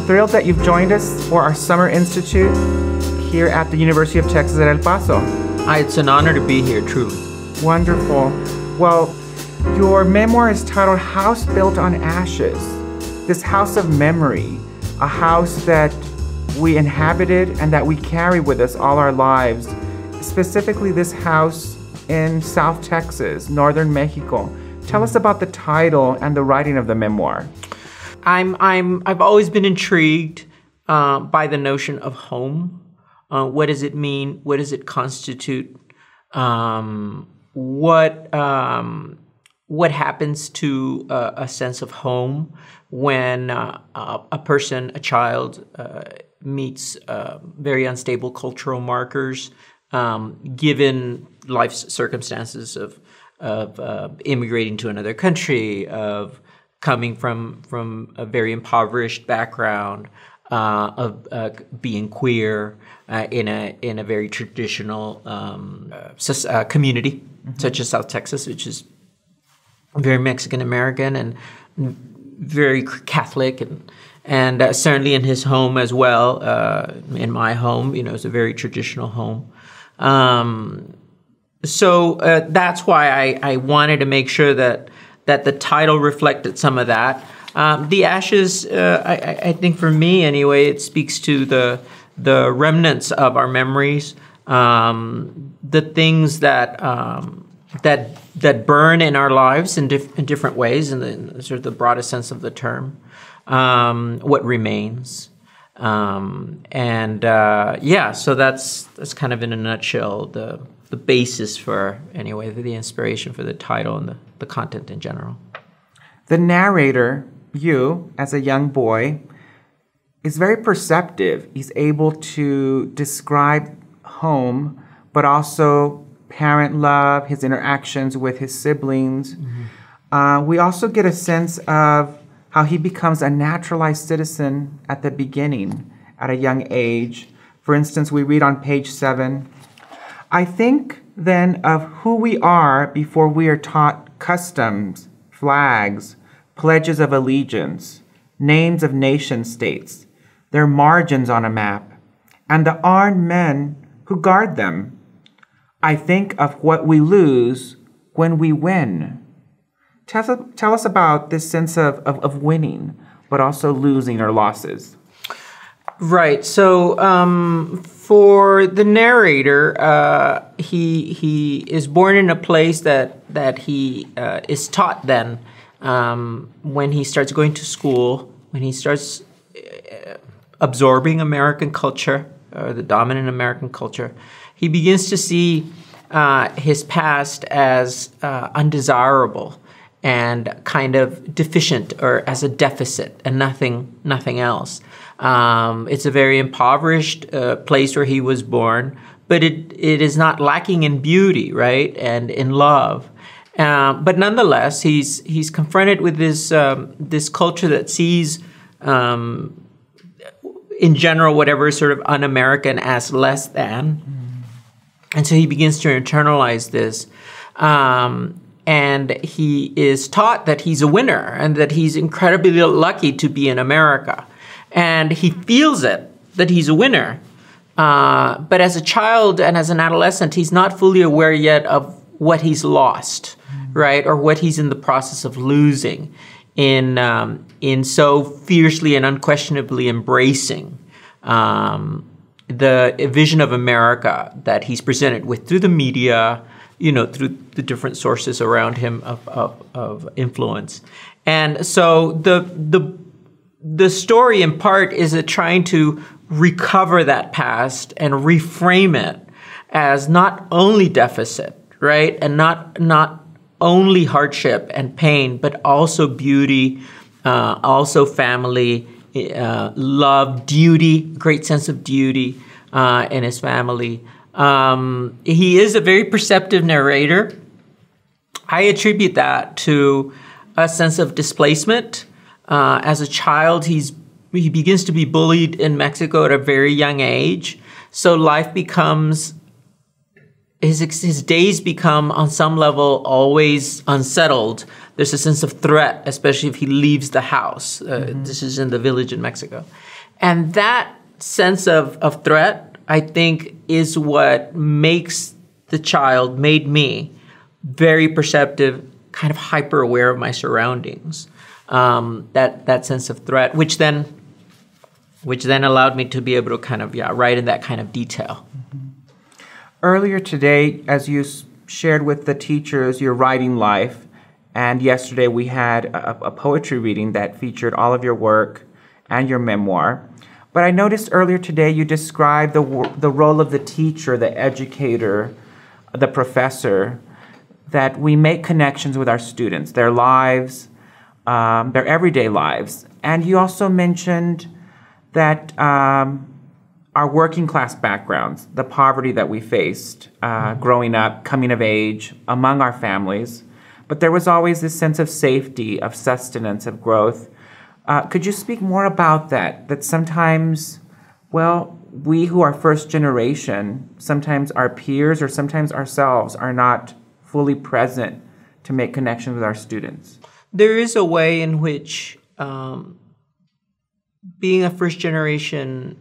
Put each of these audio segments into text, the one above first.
thrilled that you've joined us for our Summer Institute here at the University of Texas at El Paso. It's an honor to be here, truly. Wonderful. Well, your memoir is titled House Built on Ashes. This house of memory, a house that we inhabited and that we carry with us all our lives. Specifically this house in South Texas, northern Mexico. Tell us about the title and the writing of the memoir. I've always been intrigued by the notion of home. What does it mean? What does it constitute? What happens to a sense of home when a person, a child, meets very unstable cultural markers, given life's circumstances of immigrating to another country, of coming from a very impoverished background, of being queer in a very traditional community, such as South Texas, which is very Mexican American and very Catholic, and certainly in his home as well. In my home, it's a very traditional home. So that's why I wanted to make sure that the title reflected some of that. The ashes, I think for me anyway, it speaks to the remnants of our memories, the things that burn in our lives in different ways, in the sort of the broadest sense of the term, what remains. So that's kind of in a nutshell the basis for, anyway, the inspiration for the title and the content in general. The narrator, you, as a young boy, is very perceptive. He's able to describe home, but also parent love, his interactions with his siblings. Mm-hmm. We also get a sense of how he becomes a naturalized citizen at the beginning, at a young age. For instance, we read on page 7, I think then of who we are before we are taught customs, flags, pledges of allegiance, names of nation states, their margins on a map, and the armed men who guard them. I think of what we lose when we win. Tell us about this sense of winning, but also losing or losses. Right. So for the narrator, he is born in a place that he is taught then when he starts going to school, when he starts absorbing American culture, or the dominant American culture. He begins to see his past as undesirable and kind of deficient, or as a deficit and nothing else. It's a very impoverished place where he was born, but it is not lacking in beauty, right, and in love. But nonetheless, he's confronted with this culture that sees, in general, whatever is sort of un-American as less than. And so he begins to internalize this. And he is taught that he's a winner and that he's incredibly lucky to be in America. And he feels it, that he's a winner. But as a child and as an adolescent, he's not fully aware yet of what he's lost, right? Or what he's in the process of losing in so fiercely and unquestionably embracing the vision of America that he's presented with through the media, through the different sources around him of influence. And so the story in part is trying to recover that past and reframe it as not only deficit, right? And not only hardship and pain, but also beauty, also family, love, duty, great sense of duty in his family. He is a very perceptive narrator. I attribute that to a sense of displacement. As a child, he begins to be bullied in Mexico at a very young age. So life becomes, his days become on some level always unsettled. There's a sense of threat, especially if he leaves the house. This is in the village in Mexico. And that sense of threat, I think, is what made me very perceptive, kind of hyper aware of my surroundings. That sense of threat, which then allowed me to be able to kind of write in that kind of detail. Earlier today, as you shared with the teachers your writing life, and yesterday we had a poetry reading that featured all of your work and your memoir. But I noticed earlier today you described the role of the teacher, the educator, the professor, that we make connections with our students, their lives, their everyday lives. And you also mentioned that our working class backgrounds, the poverty that we faced growing up, coming of age, among our families, but there was always this sense of safety, of sustenance, of growth. Could you speak more about that? That sometimes, well, we who are first generation, sometimes our peers or sometimes ourselves are not fully present to make connections with our students. There is a way in which being a first generation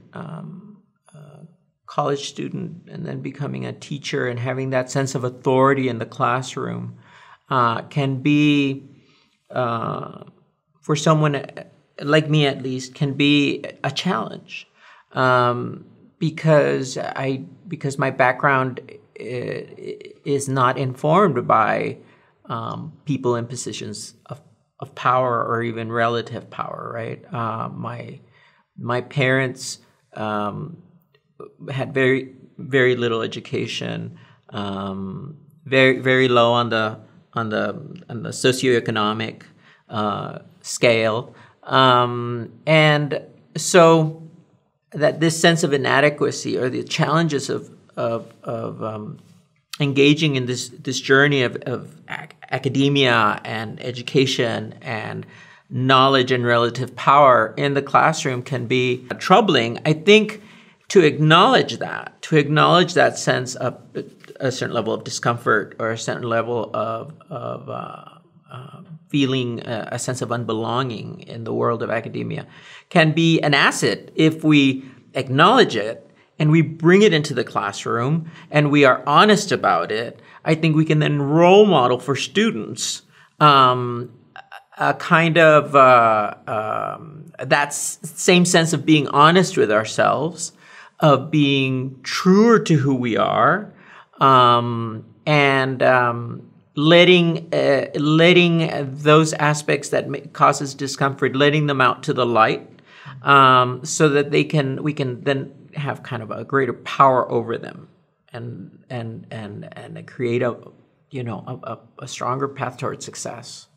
college student and then becoming a teacher and having that sense of authority in the classroom can be, for someone like me at least, can be a challenge because my background is not informed by people in positions of power or even relative power, right? My parents had very, very little education, very, very low on the socioeconomic scale, and so that this sense of inadequacy or the challenges of engaging in this journey of academia and education and knowledge and relative power in the classroom can be troubling. I think to acknowledge that sense of a certain level of discomfort or a certain level of feeling a sense of unbelonging in the world of academia can be an asset if we acknowledge it and we bring it into the classroom and we are honest about it. I think we can then role model for students a kind of that same sense of being honest with ourselves, of being truer to who we are, and letting those aspects that cause us discomfort, letting them out to the light, so that we can then have kind of a greater power over them, and create a stronger path towards success.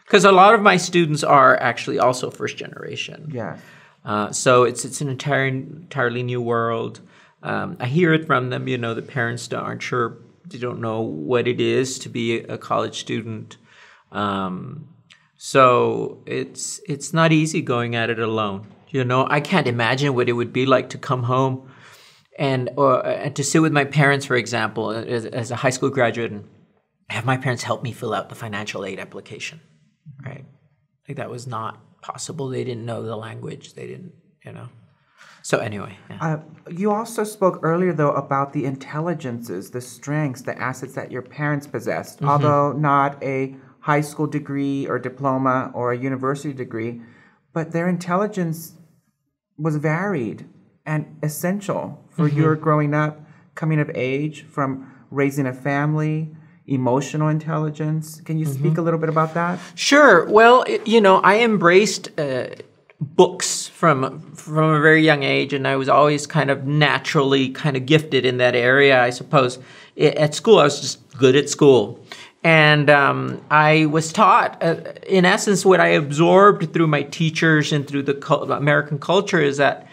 Because a lot of my students are actually also first generation. Yeah. So it's an entirely new world. I hear it from them. The parents aren't sure. They don't know what it is to be a college student. So it's not easy going at it alone. I can't imagine what it would be like to come home and to sit with my parents, for example, as a high school graduate, and have my parents help me fill out the financial aid application. Right? Like that was not possible. They didn't know the language. They didn't, So anyway. Yeah. You also spoke earlier, though, about the intelligences, the strengths, the assets that your parents possessed. Mm-hmm. Although not a high school degree or diploma or a university degree, but their intelligence was varied and essential for your growing up, coming of age, from raising a family, emotional intelligence. Can you speak a little bit about that? Sure. Well, I embraced books from a very young age, and I was always kind of naturally kind of gifted in that area, I suppose. At school, I was just good at school. And I was taught, in essence, what I absorbed through my teachers and through the American culture is that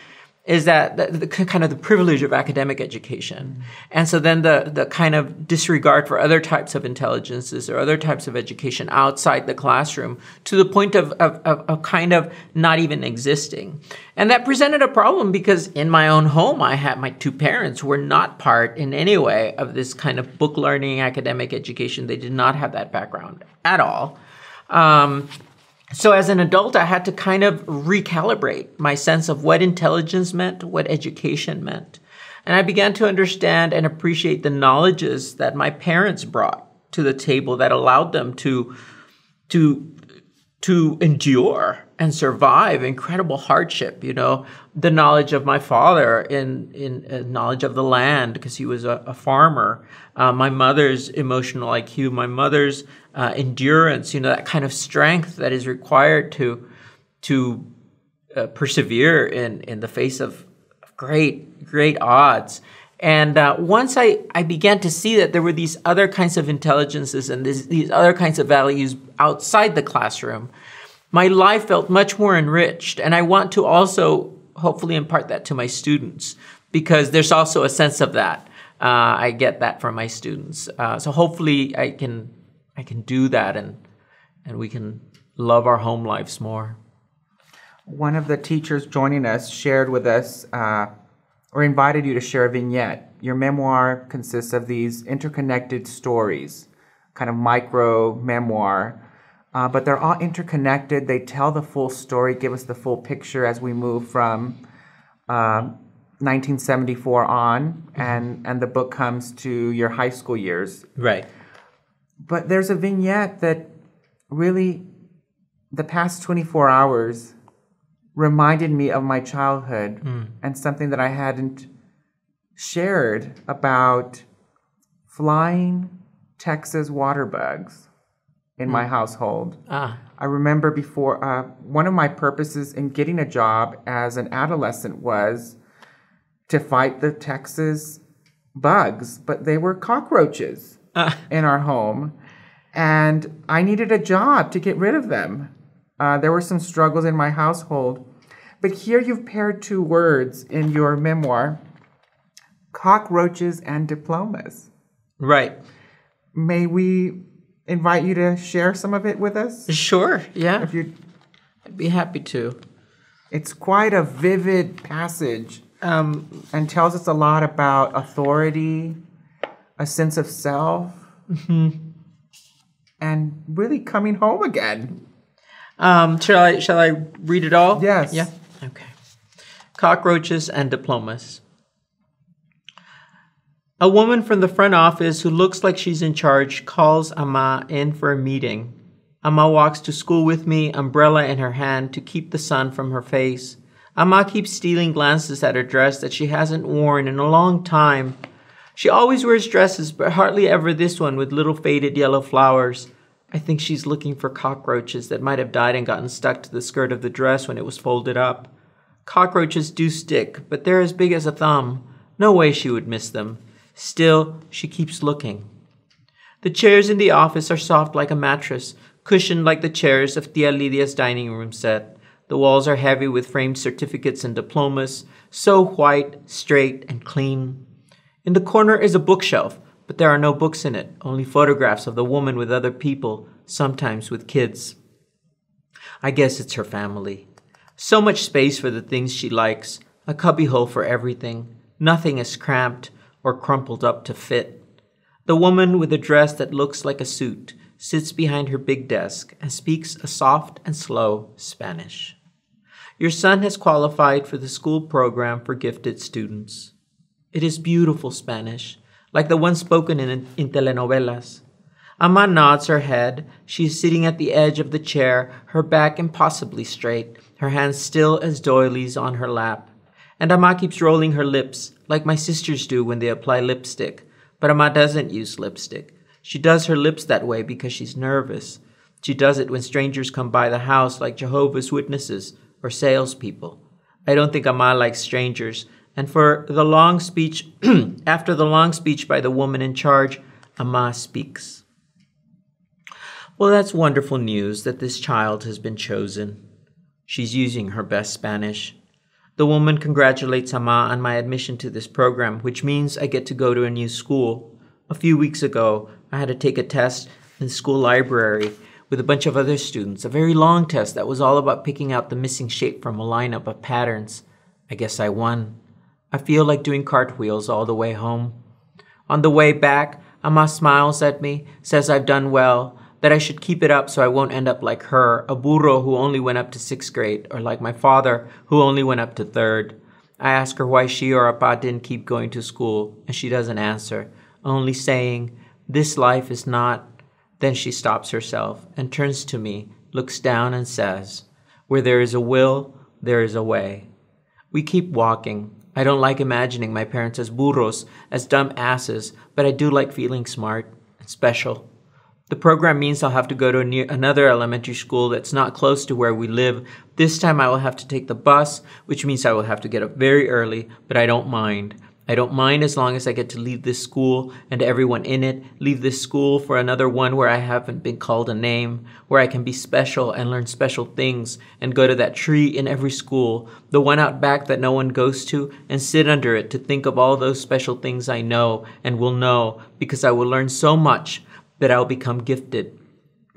the kind of the privilege of academic education. And so then the kind of disregard for other types of intelligences or other types of education outside the classroom, to the point of kind of not even existing. And that presented a problem because in my own home, I had my two parents were not part in any way of this kind of book learning academic education. They did not have that background at all. So as an adult, I had to kind of recalibrate my sense of what intelligence meant, what education meant. And I began to understand and appreciate the knowledges that my parents brought to the table that allowed them to endure and survive incredible hardship. The knowledge of my father in knowledge of the land, because he was a farmer, my mother's emotional IQ, my mother's endurance, that kind of strength that is required to persevere in the face of great odds. And once I began to see that there were these other kinds of intelligences and these other kinds of values outside the classroom, my life felt much more enriched. And I want to also hopefully impart that to my students, because there's also a sense of that. I get that from my students. So hopefully I can do that, and we can love our home lives more. One of the teachers joining us shared with us, or invited you to share a vignette. Your memoir consists of these interconnected stories, kind of micro memoir, but they're all interconnected. They tell the full story, give us the full picture as we move from 1974 on, and the book comes to your high school years. Right. But there's a vignette that really, the past 24 hours, reminded me of my childhood and something that I hadn't shared about flying Texas water bugs in my household. I remember before, one of my purposes in getting a job as an adolescent was to fight the Texas bugs, but they were cockroaches in our home. And I needed a job to get rid of them. There were some struggles in my household. But here you've paired two words in your memoir, cockroaches and diplomas. Right. May we invite you to share some of it with us? Sure, yeah. If you, I'd be happy to. It's quite a vivid passage and tells us a lot about authority, a sense of self, and really coming home again. Shall I read it all? Yes. Yeah? Okay. Cockroaches and diplomas. A woman from the front office who looks like she's in charge calls Ama in for a meeting. Ama walks to school with me, umbrella in her hand to keep the sun from her face. Ama keeps stealing glances at her dress that she hasn't worn in a long time. She always wears dresses, but hardly ever this one with little faded yellow flowers. I think she's looking for cockroaches that might have died and gotten stuck to the skirt of the dress when it was folded up. Cockroaches do stick, but they're as big as a thumb. No way she would miss them. Still, she keeps looking. The chairs in the office are soft like a mattress, cushioned like the chairs of Tia Lydia's dining room set. The walls are heavy with framed certificates and diplomas, so white, straight, and clean. In the corner is a bookshelf, but there are no books in it, only photographs of the woman with other people, sometimes with kids. I guess it's her family. So much space for the things she likes, a cubbyhole for everything. Nothing is cramped or crumpled up to fit. The woman with a dress that looks like a suit sits behind her big desk and speaks a soft and slow Spanish. Your son has qualified for the school program for gifted students. It is beautiful Spanish, like the one spoken in telenovelas. Ama nods her head. She is sitting at the edge of the chair, her back impossibly straight, her hands still as doilies on her lap. And Ama keeps rolling her lips, like my sisters do when they apply lipstick. But Ama doesn't use lipstick. She does her lips that way because she's nervous. She does it when strangers come by the house like Jehovah's Witnesses or salespeople. I don't think Ama likes strangers. And for the long speech, after the long speech by the woman in charge, Ama speaks. Well, that's wonderful news that this child has been chosen. She's using her best Spanish. The woman congratulates Ama on my admission to this program, which means I get to go to a new school. A few weeks ago, I had to take a test in the school library with a bunch of other students, a very long test that was all about picking out the missing shape from a lineup of patterns. I guess I won. I feel like doing cartwheels all the way home. On the way back, Ama smiles at me, says I've done well, that I should keep it up so I won't end up like her, a burro who only went up to 6th grade, or like my father who only went up to 3rd. I ask her why she or Appa didn't keep going to school, and she doesn't answer, only saying, "This life is not." Then she stops herself and turns to me, looks down and says, "Where there is a will, there is a way." We keep walking. I don't like imagining my parents as burros, as dumb asses, but I do like feeling smart and special. The program means I'll have to go to another elementary school that's not close to where we live. This time I will have to take the bus, which means I will have to get up very early, but I don't mind. I don't mind as long as I get to leave this school and everyone in it, leave this school for another one where I haven't been called a name, where I can be special and learn special things, and go to that tree in every school, the one out back that no one goes to, and sit under it to think of all those special things I know and will know, because I will learn so much that I'll become gifted,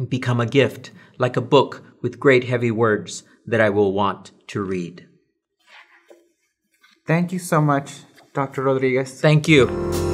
become a gift, like a book with great heavy words that I will want to read. Thank you so much, Dr. Rodriguez. Thank you.